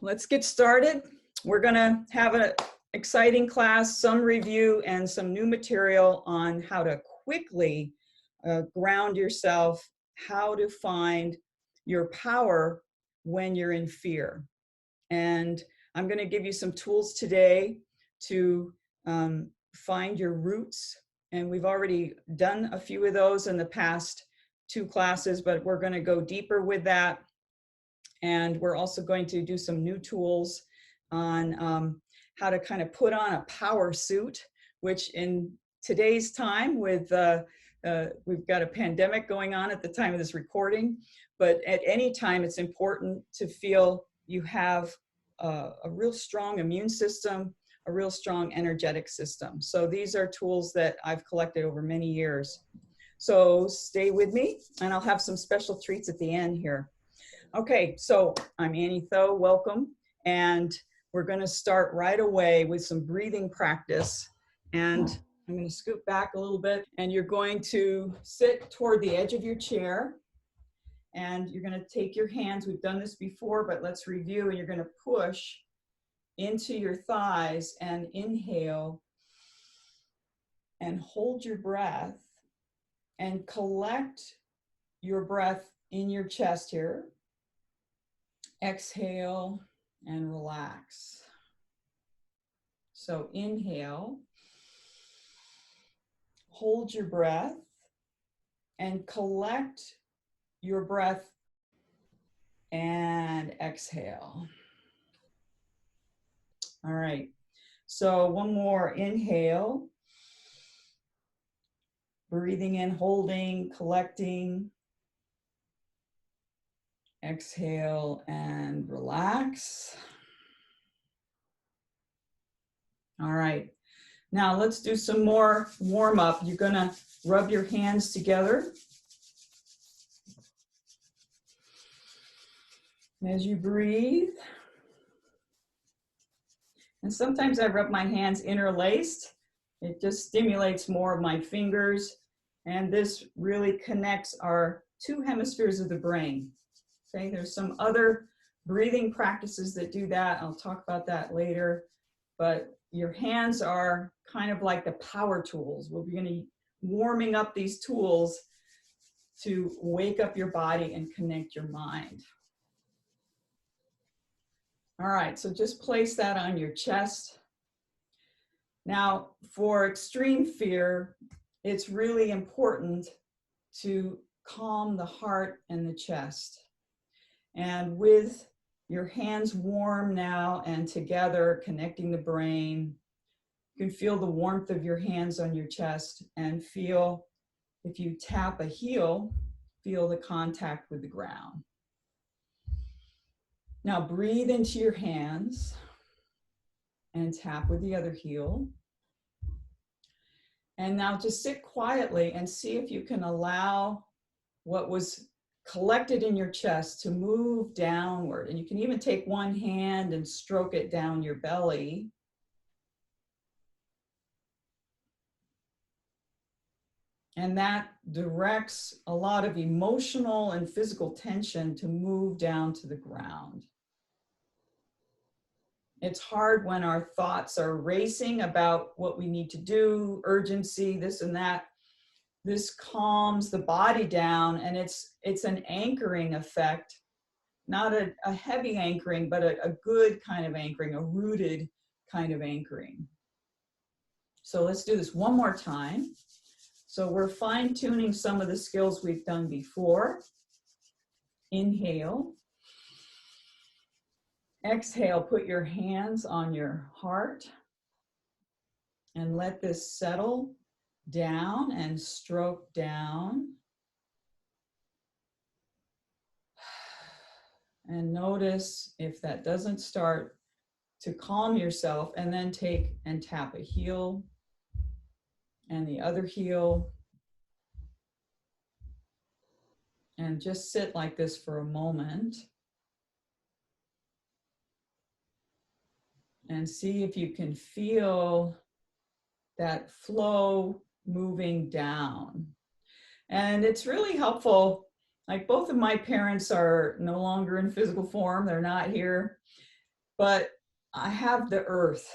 let's get started. We're going to have an exciting class, some review, and some new material on how to quickly ground yourself, how to find your power when you're in fear. And I'm going to give you some tools today to find your roots. And we've already done a few of those in the past 2 classes, but we're going to go deeper with that. And we're also going to do some new tools on how to kind of put on a power suit, which in today's time with, we've got a pandemic going on at the time of this recording, but at any time it's important to feel you have a real strong immune system, a real strong energetic system. So these are tools that I've collected over many years. So stay with me and I'll have some special treats at the end here. Okay, so I'm Annie Thoe, welcome. And we're gonna start right away with some breathing practice. And I'm gonna scoot back a little bit and you're going to sit toward the edge of your chair. And you're gonna take your hands, we've done this before, but let's review, and you're gonna push into your thighs and inhale and hold your breath and collect your breath in your chest here. Exhale and relax. So inhale, hold your breath and collect your breath and exhale. All right, so one more inhale, breathing in, holding, collecting. Exhale and relax. All right, now let's do some more warm up. You're gonna rub your hands together as you breathe. And sometimes I rub my hands interlaced. It just stimulates more of my fingers. And this really connects our 2 hemispheres of the brain. Okay, there's some other breathing practices that do that. I'll talk about that later. But your hands are kind of like the power tools. We're going to be warming up these tools to wake up your body and connect your mind. All right, so just place that on your chest. Now, for extreme fear, it's really important to calm the heart and the chest. And with your hands warm now and together, connecting the brain, you can feel the warmth of your hands on your chest and feel, if you tap a heel, feel the contact with the ground. Now breathe into your hands and tap with the other heel. And now just sit quietly and see if you can allow what was collected in your chest to move downward. And you can even take one hand and stroke it down your belly. And that directs a lot of emotional and physical tension to move down to the ground. It's hard when our thoughts are racing about what we need to do, urgency, this and that. This calms the body down, and it's an anchoring effect, not a heavy anchoring, but a good kind of anchoring, a rooted kind of anchoring. So let's do this one more time. So we're fine-tuning some of the skills we've done before. Inhale. Exhale, put your hands on your heart and let this settle down and stroke down. And notice if that doesn't start to calm yourself, and then take and tap a heel and the other heel. And just sit like this for a moment. And see if you can feel that flow moving down. And it's really helpful. Like, both of my parents are no longer in physical form. They're not here. but I have the earth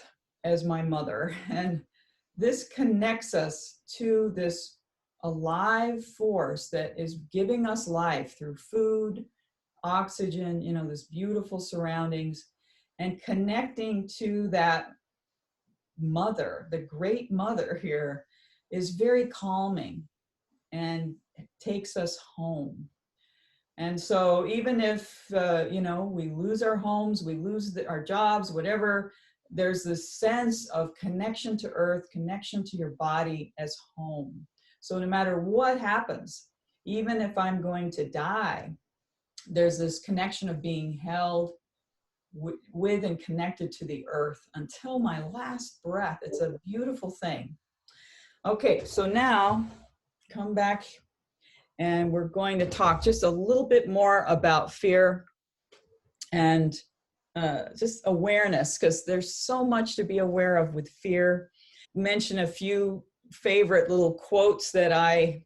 as my mother, and this connects us to this alive force that is giving us life through food, oxygen, you know, this beautiful surroundings, and connecting to that mother, the great mother here, is very calming and takes us home. And so even if, you know, we lose our homes, we lose our jobs, whatever, there's this sense of connection to earth, connection to your body as home. So no matter what happens, even if I'm going to die, there's this connection of being held with and connected to the earth until my last breath. It's a beautiful thing. Okay, so now come back and we're going to talk just a little bit more about fear and just awareness, because there's so much to be aware of with fear. Mention a few favorite little quotes that I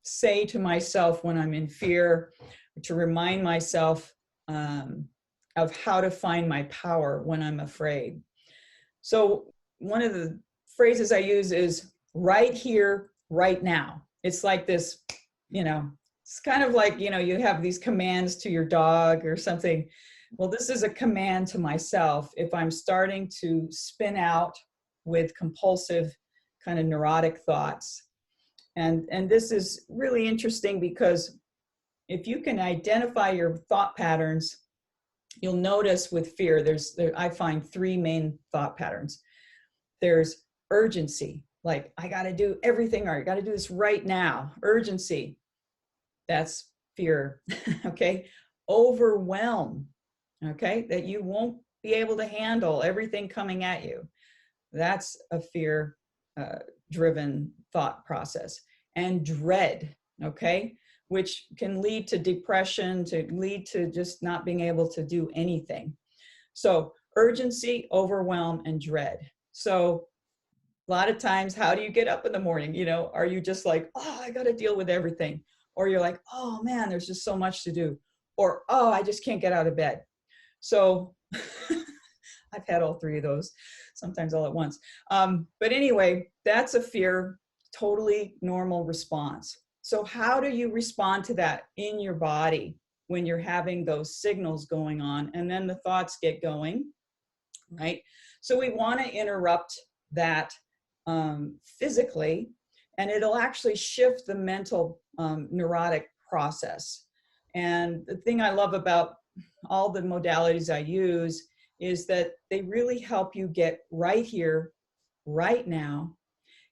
say to myself when I'm in fear, to remind myself of how to find my power when I'm afraid. So one of the phrases I use is right here, right now. It's like this, you know, it's kind of like, you know, you have these commands to your dog or something. Well, this is a command to myself if I'm starting to spin out with compulsive kind of neurotic thoughts. And this is really interesting because if you can identify your thought patterns, you'll notice with fear, I find three main thought patterns. There's urgency, like I got to do everything, or I got to do this right now. Urgency, that's fear. Okay. Overwhelm, okay, that you won't be able to handle everything coming at you. That's a fear driven thought process. And dread, okay, which can lead to depression, to lead to just not being able to do anything. So urgency, overwhelm, and dread. So a lot of times, how do you get up in the morning? You know, are you just like, oh, I got to deal with everything? Or you're like, oh man, there's just so much to do. Or, oh, I just can't get out of bed. So I've had all three of those, sometimes all at once. But anyway, that's a fear, totally normal response. So how do you respond to that in your body when you're having those signals going on and then the thoughts get going, right? So we want to interrupt that physically, and it'll actually shift the mental neurotic process. And the thing I love about all the modalities I use is that they really help you get right here, right now.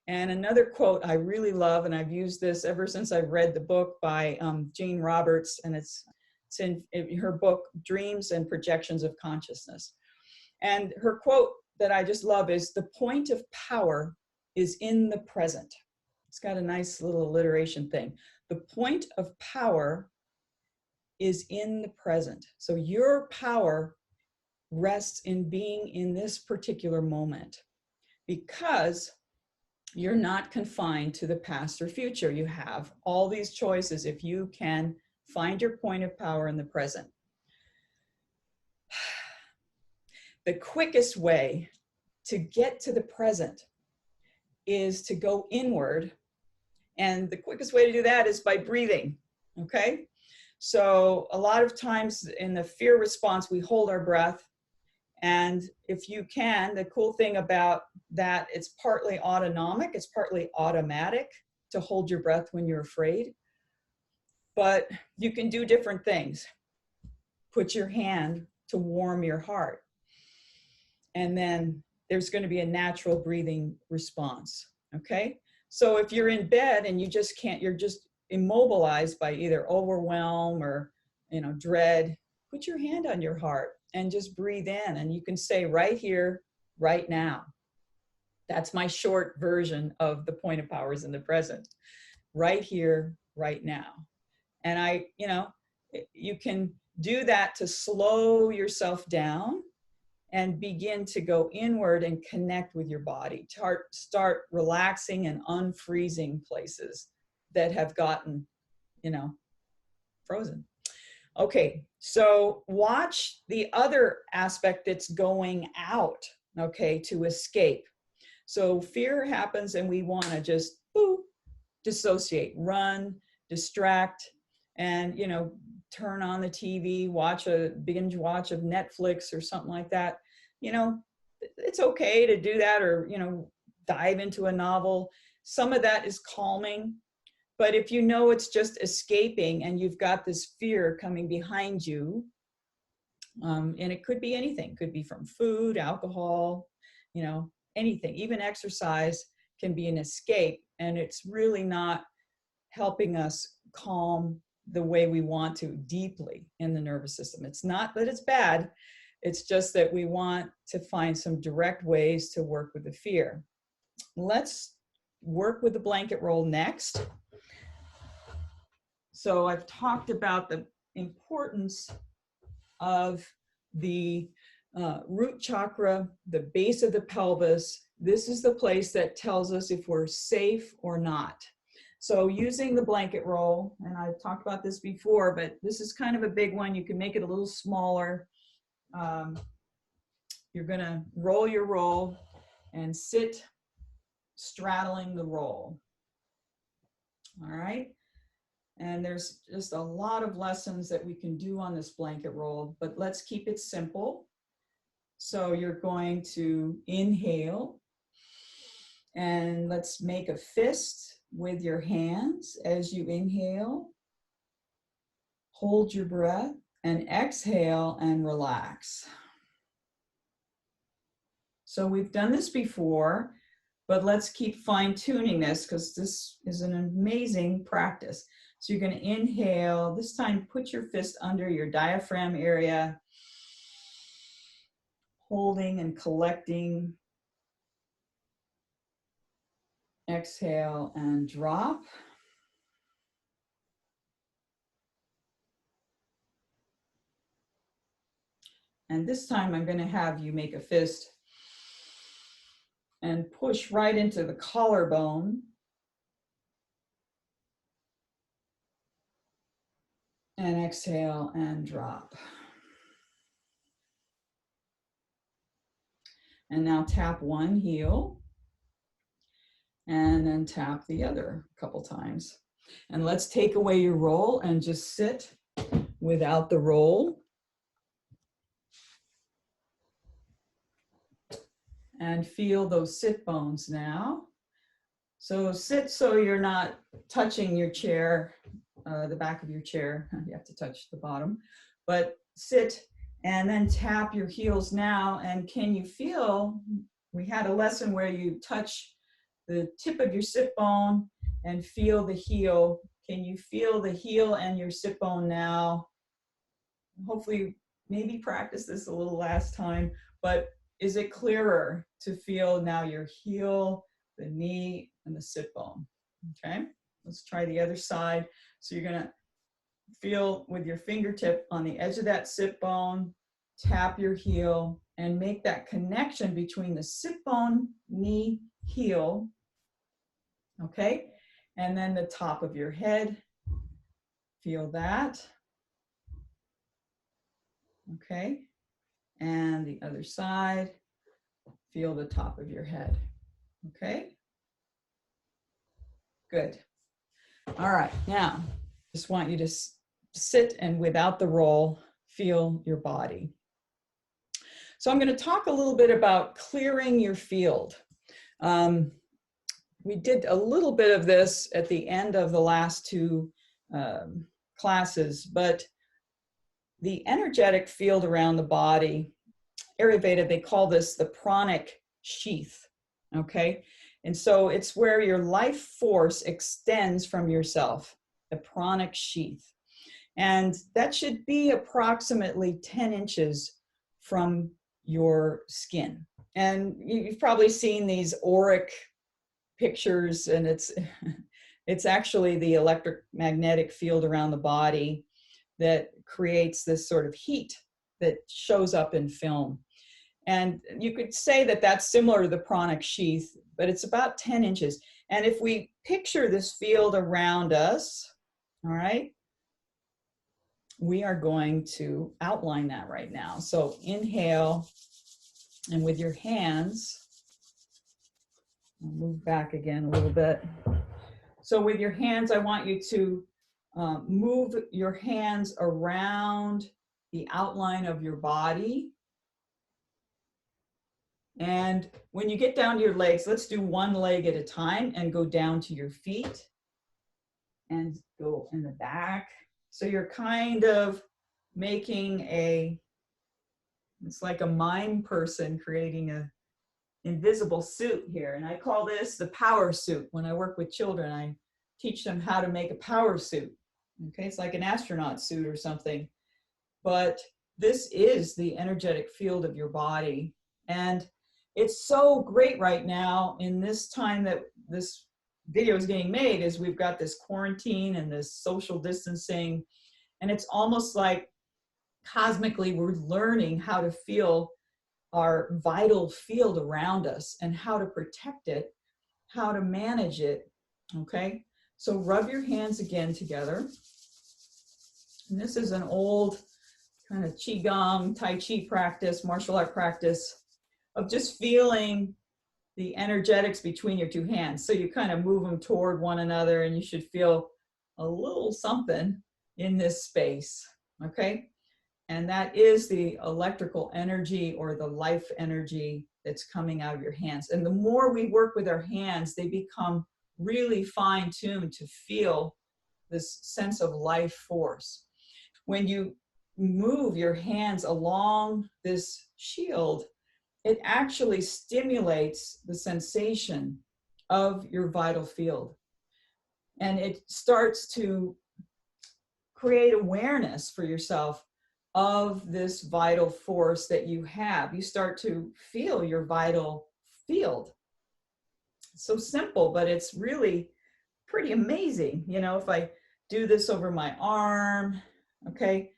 And another quote I really love, and I've used this ever since I've read the book by Jane Roberts, and it's in her book, Dreams and Projections of Consciousness. And her quote that I just love is, the point of power is in the present. It's got a nice little alliteration thing. The point of power is in the present. So your power rests in being in this particular moment, because you're not confined to the past or future. You have all these choices if you can find your point of power in the present. The quickest way to get to the present is to go inward. And the quickest way to do that is by breathing, okay? So a lot of times in the fear response, we hold our breath. And if you can, the cool thing about that, it's partly autonomic, it's partly automatic to hold your breath when you're afraid. But you can do different things. Put your hand to warm your heart. And then there's going to be a natural breathing response, okay? So if you're in bed and you just can't, you're just immobilized by either overwhelm or, you know, dread, put your hand on your heart and just breathe in, and you can say right here, right now. That's my short version of the point of power is in the present. Right here, right now. And you can do that to slow yourself down and begin to go inward and connect with your body. Start relaxing and unfreezing places that have gotten, frozen. Okay, so watch the other aspect that's going out, okay, to escape. So fear happens and we want to just dissociate, run, distract, and, you know, turn on the TV, watch a binge watch of Netflix or something like that. You know, it's okay to do that, or, you know, dive into a novel. Some of that is calming. But if you know it's just escaping and you've got this fear coming behind you, and it could be anything, could be from food, alcohol, you know, anything, even exercise can be an escape, and it's really not helping us calm the way we want to deeply in the nervous system. It's not that it's bad, it's just that we want to find some direct ways to work with the fear. Let's work with the blanket roll next. So I've talked about the importance of the root chakra, the base of the pelvis. This is the place that tells us if we're safe or not. So using the blanket roll, and I've talked about this before, but this is kind of a big one. You can make it a little smaller. You're going to roll your roll and sit straddling the roll. All right. And there's just a lot of lessons that we can do on this blanket roll, but let's keep it simple. So you're going to inhale, and let's make a fist with your hands as you inhale. Hold your breath and exhale and relax. So we've done this before, but let's keep fine-tuning this because this is an amazing practice. So you're going to inhale. This time, put your fist under your diaphragm area, holding and collecting. Exhale and drop. And this time, I'm going to have you make a fist and push right into the collarbone. And exhale and drop. And now tap one heel and then tap the other a couple times. And let's take away your roll and just sit without the roll. And feel those sit bones now. So sit so you're not touching your chair, the back of your chair. You have to touch the bottom, but sit and then tap your heels now. And can you feel, we had a lesson where you touch the tip of your sit bone and feel the heel. Can you feel the heel and your sit bone now? Hopefully, maybe practice this a little last time, but is it clearer to feel now your heel, the knee, and the sit bone? Okay, let's try the other side. So you're gonna feel with your fingertip on the edge of that sit bone, tap your heel, and make that connection between the sit bone, knee, heel, okay? And then the top of your head, feel that, okay? And the other side, feel the top of your head, okay? Good. All right, now, just want you to sit and without the roll, feel your body. So I'm going to talk a little bit about clearing your field. We did a little bit of this at the end of the last two classes, but the energetic field around the body, Ayurveda, they call this the pranic sheath, okay? And so it's where your life force extends from yourself, the pranic sheath. And that should be approximately 10 inches from your skin. And you've probably seen these auric pictures, and it's actually the electromagnetic field around the body that creates this sort of heat that shows up in film. And you could say that that's similar to the pranic sheath, but it's about 10 inches. And if we picture this field around us, all right, we are going to outline that right now. So inhale, and with your hands, I'll move back again a little bit. So with your hands, I want you to move your hands around the outline of your body. And when you get down to your legs, let's do one leg at a time and go down to your feet and go in the back. So you're kind of making it's like a mime person creating a invisible suit here. And I call this the power suit. When I work with children, I teach them how to make a power suit. Okay, it's like an astronaut suit or something. But this is the energetic field of your body. And it's so great right now in this time that this video is getting made, is we've got this quarantine and this social distancing. And it's almost like cosmically we're learning how to feel our vital field around us and how to protect it, how to manage it, okay? So rub your hands again together. And this is an old kind of Qigong, Tai Chi practice, martial art practice of just feeling the energetics between your two hands. So you kind of move them toward one another and you should feel a little something in this space, okay? And that is the electrical energy or the life energy that's coming out of your hands. And the more we work with our hands, they become really fine-tuned to feel this sense of life force. When you move your hands along this shield, it actually stimulates the sensation of your vital field. And it starts to create awareness for yourself of this vital force that you have. You start to feel your vital field. It's so simple, but it's really pretty amazing. You know, if I do this over my arm, okay,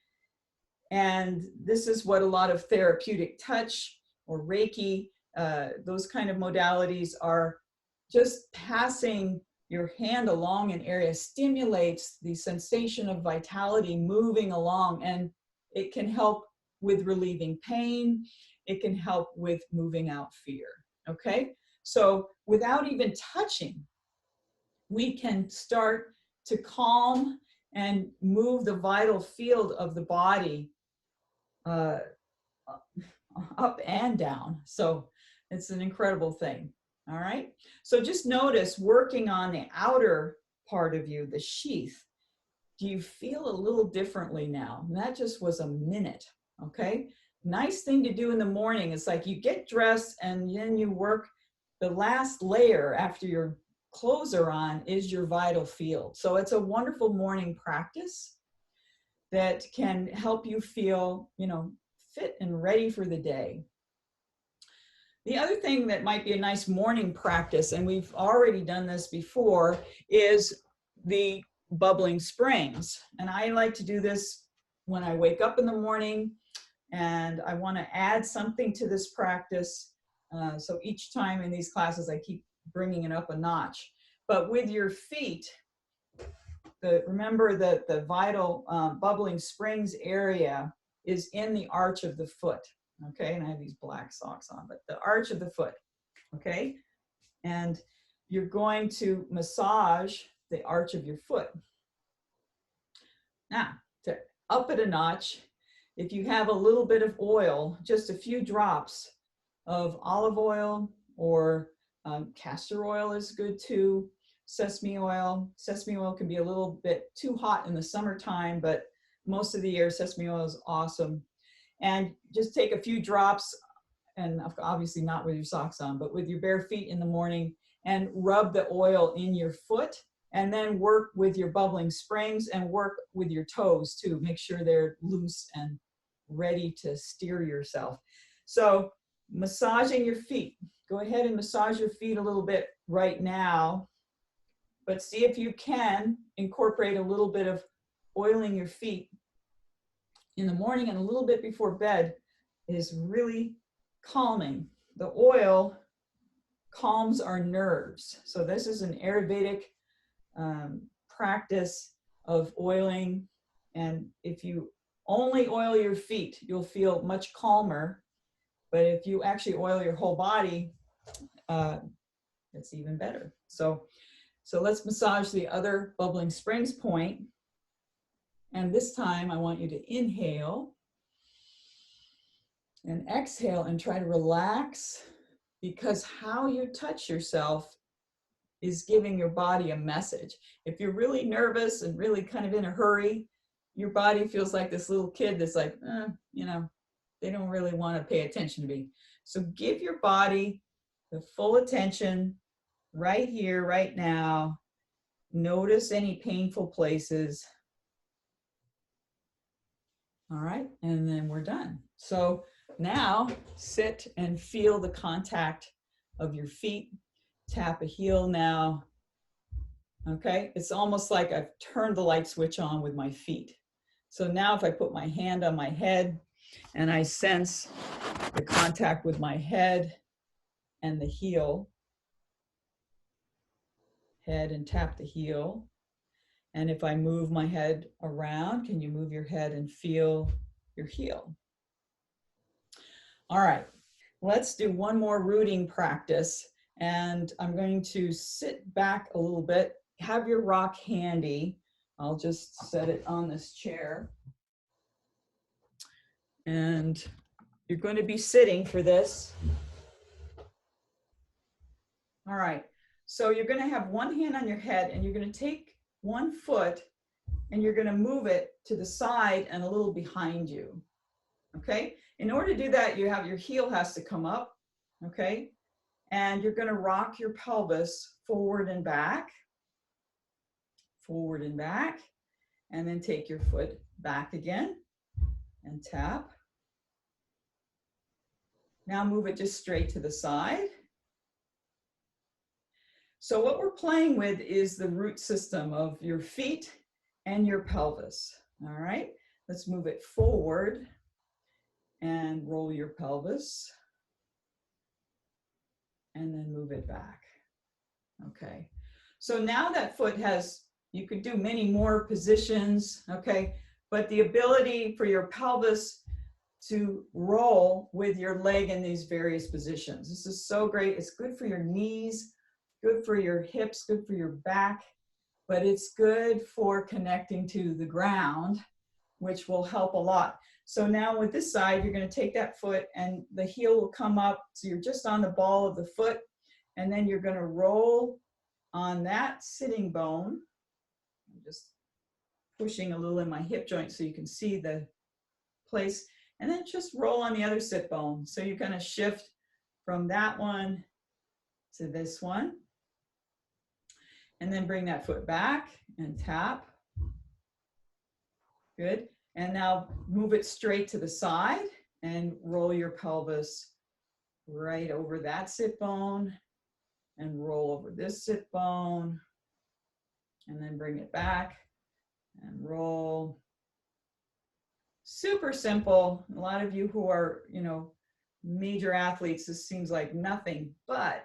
and this is what a lot of therapeutic touch or Reiki, those kind of modalities are, just passing your hand along an area stimulates the sensation of vitality moving along, and it can help with relieving pain. It can help with moving out fear, okay? So without even touching, we can start to calm and move the vital field of the body up and down. So it's an incredible thing, all right? So just notice, working on the outer part of you, the sheath, do you feel a little differently now? And that just was a minute, okay? Nice thing to do in the morning is like you get dressed and then you work. The last layer after your clothes are on is your vital field. So it's a wonderful morning practice that can help you feel, you know, fit and ready for the day. The other thing that might be a nice morning practice, and we've already done this before, is the bubbling springs. And I like to do this when I wake up in the morning and I want to add something to this practice. So each time in these classes, I keep bringing it up a notch. But with your feet, remember that the vital bubbling springs area is in the arch of the foot, okay? And I have these black socks on, but the arch of the foot, okay? And you're going to massage the arch of your foot. Now, to up it a notch, if you have a little bit of oil, just a few drops of olive oil or castor oil is good too, sesame oil. Sesame oil can be a little bit too hot in the summertime, but most of the year sesame oil is awesome. And just take a few drops, and obviously not with your socks on, but with your bare feet in the morning, and rub the oil in your foot, and then work with your bubbling springs and work with your toes too. Make sure they're loose and ready to steer yourself. So massaging your feet. Go ahead and massage your feet a little bit right now, but see if you can incorporate a little bit of oiling your feet in the morning and a little bit before bed. Is really calming. The oil calms our nerves. So this is an Ayurvedic practice of oiling. And if you Only oil your feet. You'll feel much calmer. But if you actually oil your whole body, it's even better. So let's massage the other bubbling springs point. And this time I want you to inhale and exhale and try to relax, because how you touch yourself is giving your body a message. If you're really nervous and really kind of in a hurry, your body feels like this little kid that's like, you know, they don't really want to pay attention to me. So give your body the full attention right here, right now. Notice any painful places. All right, and then we're done. So now sit and feel the contact of your feet. Tap a heel now. Okay, it's almost like I've turned the light switch on with my feet. So now if I put my hand on my head and I sense the contact with my head and the heel, head and tap the heel. And if I move my head around, can you move your head and feel your heel? All right, let's do one more rooting practice. And I'm going to sit back a little bit. Have your rock handy. I'll just set it on this chair. And you're going to be sitting for this. All right, so you're going to have one hand on your head and you're going to take one foot and you're going to move it to the side and a little behind you. Okay, in order to do that, you have your heel has to come up. Okay, and you're going to rock your pelvis forward and back, and then take your foot back again and tap. Now move it just straight to the side. So what we're playing with is the root system of your feet and your pelvis. All right, let's move it forward and roll your pelvis and then move it back. Okay, so now that foot has, you could do many more positions, okay, but the ability for your pelvis to roll with your leg in these various positions. This is so great. It's good for your knees, good for your hips, good for your back, but it's good for connecting to the ground, which will help a lot. So now with this side, you're going to take that foot and the heel will come up. So you're just on the ball of the foot, and then you're going to roll on that sitting bone. I'm just pushing a little in my hip joint so you can see the place, and then just roll on the other sit bone. So you're going to shift from that one to this one, and then bring that foot back and tap. Good. And now move it straight to the side and roll your pelvis right over that sit bone and roll over this sit bone, and then bring it back and roll. Super simple. A lot of you who are, you know, major athletes, this seems like nothing, but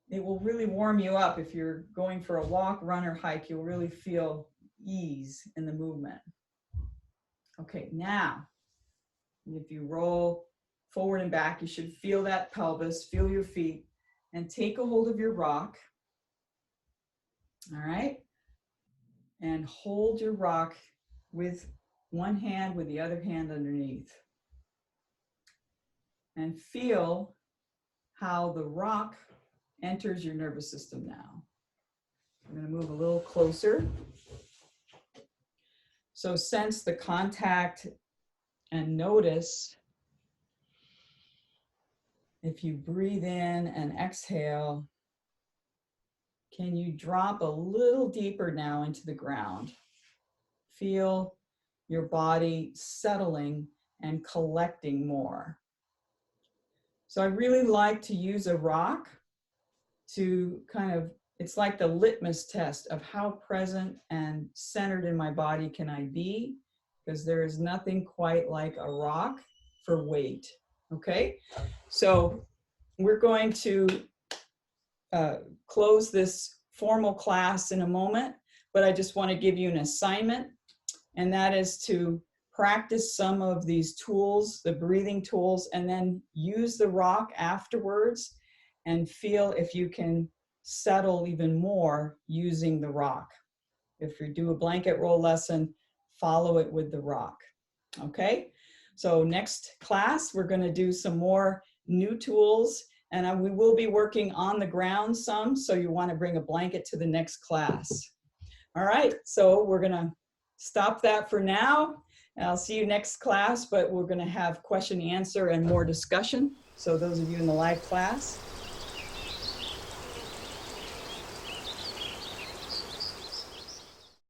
it will really warm you up. If you're going for a walk, run, or hike, you'll really feel ease in the movement. Okay, now, if you roll forward and back, you should feel that pelvis, feel your feet, and take a hold of your rock. All right, and hold your rock with one hand with the other hand underneath. And feel how the rock enters your nervous system now. I'm going to move a little closer. So sense the contact and notice if you breathe in and exhale, can you drop a little deeper now into the ground? Feel your body settling and collecting more. So I really like to use a rock to kind of, it's like the litmus test of how present and centered in my body can I be, because there is nothing quite like a rock for weight, okay? So we're going to close this formal class in a moment, but I just want to give you an assignment, and that is to practice some of these tools, the breathing tools, and then use the rock afterwards and feel if you can settle even more using the rock. If you do a blanket roll lesson, follow it with the rock. Okay, so next class, we're going to do some more new tools, and we will be working on the ground some, so you want to bring a blanket to the next class. All right, so we're going to stop that for now. I'll see you next class, but we're going to have question and answer and more discussion. So those of you in the live class,